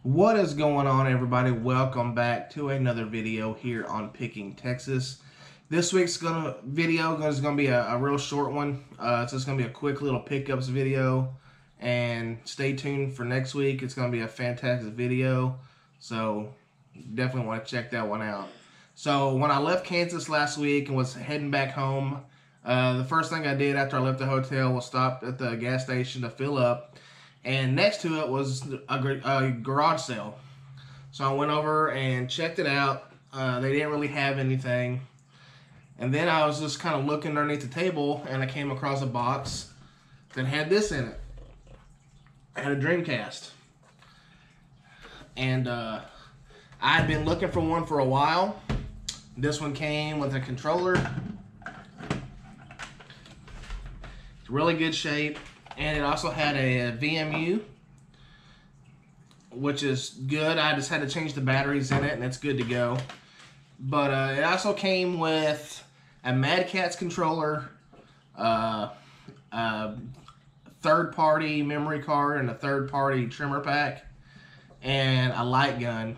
What is going on, everybody? Welcome back to another video here on Picking Texas. This week's video is gonna be a real short one. It's just gonna be a quick little pickups video, and stay tuned for next week. It's gonna be a fantastic video, so definitely want to check that one out. So when I left Kansas last week and was heading back home, the first thing I did after I left the hotel was stop at the gas station to fill up. And next to it was a garage sale. So I went over and checked it out. They didn't really have anything. And then I was just kind of looking underneath the table, and I came across a box that had this in it. It had a Dreamcast. And I had been looking for one for a while. This one came with a controller. It's really good shape. And it also had a VMU, which is good. I just had to change the batteries in it, and it's good to go. But it also came with a Mad Catz controller, a third-party memory card, and a third-party trimmer pack, and a light gun.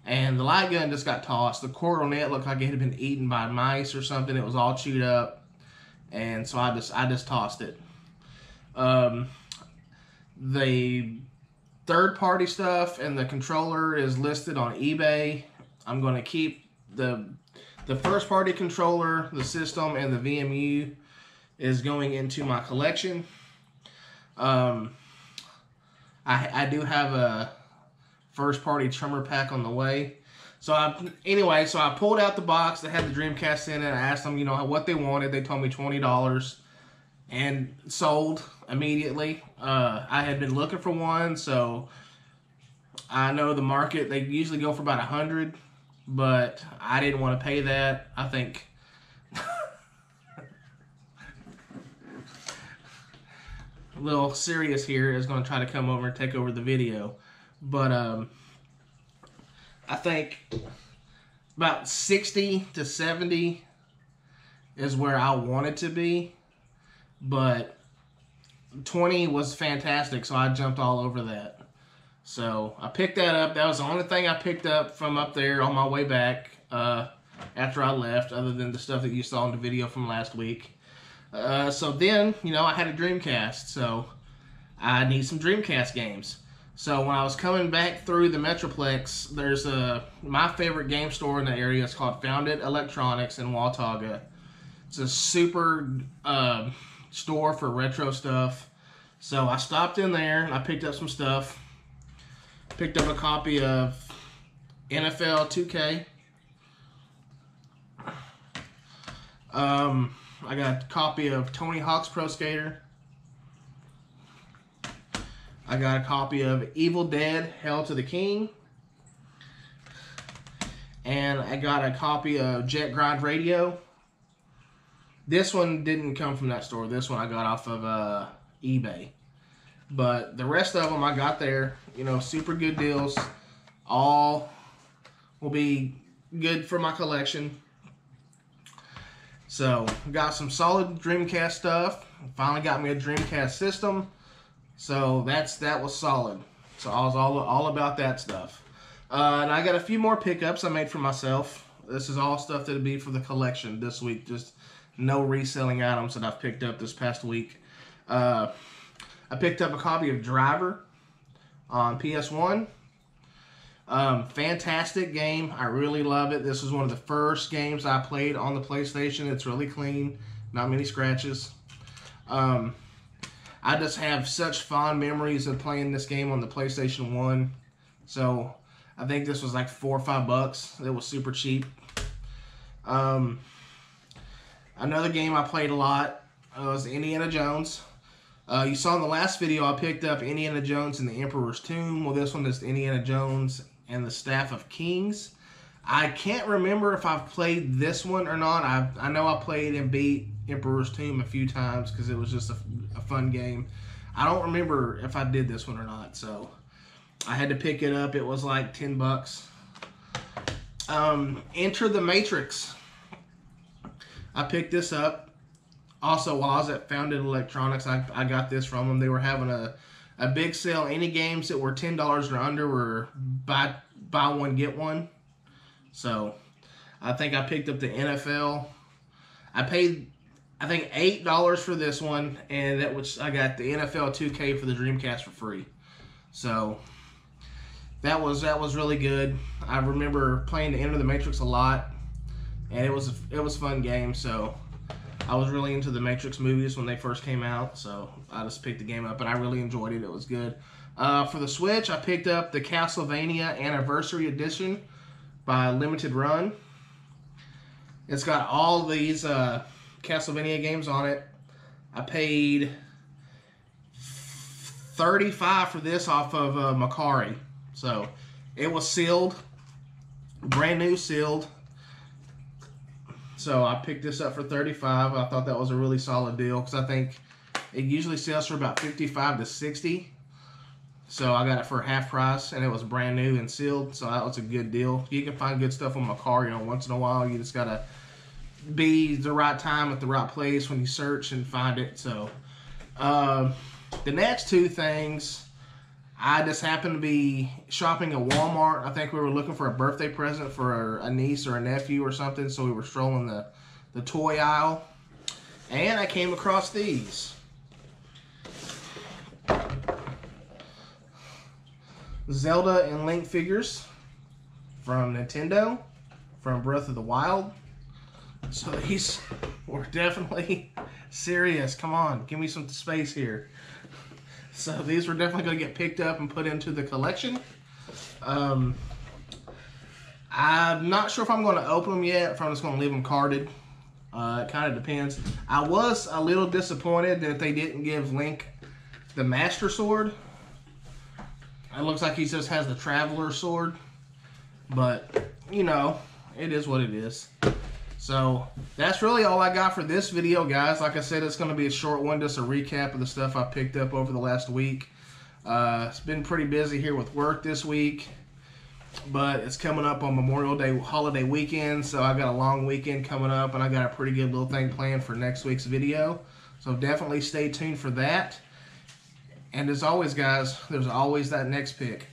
And the light gun just got tossed. The cord on it looked like it had been eaten by mice or something. It was all chewed up, and so I just tossed it. The third-party stuff and the controller is listed on eBay. I'm going to keep the first-party controller, the system, and the VMU is going into my collection. I do have a first-party trimmer pack on the way. So I pulled out the box that had the Dreamcast in it. I asked them, what they wanted. They told me $20. And sold immediately. I had been looking for one, so I know the market, they usually go for about $100, but I didn't want to pay that. I think a little serious here is going to try to come over and take over the video, but I think about 60 to 70 is where I want it to be. But 20 was fantastic, so I jumped all over that. So I picked that up. That was the only thing I picked up from up there on my way back after I left, other than the stuff that you saw in the video from last week. So then, I had a Dreamcast, so I need some Dreamcast games. So when I was coming back through the Metroplex, there's my favorite game store in the area. It's called Founded Electronics in Watauga. It's a super store for retro stuff. So I stopped in there and I picked up some stuff. Picked up a copy of NFL 2K. I got a copy of Tony Hawk's Pro Skater. I got a copy of Evil Dead Hell to the King. And I got a copy of Jet Grind Radio. This one didn't come from that store. This one I got off of eBay. But the rest of them I got there. Super good deals. All will be good for my collection. So, got some solid Dreamcast stuff. Finally got me a Dreamcast system. So, that was solid. So, I was all about that stuff. And I got a few more pickups I made for myself. This is all stuff that'll be for the collection this week. Just no reselling items that I've picked up this past week. I picked up a copy of Driver on PS1. Fantastic game. I really love it. This was one of the first games I played on the PlayStation. It's really clean. Not many scratches. I just have such fond memories of playing this game on the PlayStation 1. So I think this was like $4 or $5. It was super cheap. Another game I played a lot was Indiana Jones. You saw in the last video I picked up Indiana Jones and the Emperor's Tomb. Well, this one is Indiana Jones and the Staff of Kings. I can't remember if I've played this one or not. I know I played and beat Emperor's Tomb a few times because it was just a fun game. I don't remember if I did this one or not, so I had to pick it up. It was like $10. Enter the Matrix. I picked this up. Also, while I was at Founded Electronics, I got this from them. They were having a a big sale. Any games that were $10 or under were buy one, get one. So I think I picked up the NFL. I paid, I think, $8 for this one, and I got the NFL 2K for the Dreamcast for free. So that was really good. I remember playing the Enter the Matrix a lot, and it was a fun game. So I was really into the Matrix movies when they first came out, so I just picked the game up, and I really enjoyed it. It was good. For the Switch, I picked up the Castlevania Anniversary Edition by Limited Run. It's got all these Castlevania games on it. I paid $35 for this off of Macari. So it was sealed, brand new sealed. So I picked this up for $35. I thought that was a really solid deal because I think it usually sells for about $55 to $60. So I got it for half price, and it was brand new and sealed. So that was a good deal. You can find good stuff on Macari, once in a while. You just gotta be the right time at the right place when you search and find it. So the next two things, I just happened to be shopping at Walmart. I think we were looking for a birthday present for a niece or a nephew or something, so we were strolling the toy aisle, and I came across these. Zelda and Link figures from Nintendo, from Breath of the Wild. So these were definitely serious. Come on, give me some space here. So these were definitely going to get picked up and put into the collection. I'm not sure if I'm going to open them yet, if I'm just going to leave them carded. It kind of depends. I was a little disappointed that they didn't give Link the Master Sword. It looks like he just has the Traveler Sword. But, you know, it is what it is. So that's really all I got for this video, guys. Like I said, it's going to be a short one, just a recap of the stuff I picked up over the last week. It's been pretty busy here with work this week, but it's coming up on Memorial Day holiday weekend, so I got a long weekend coming up, and I got a pretty good little thing planned for next week's video. So definitely stay tuned for that. And as always, guys, there's always that next pick.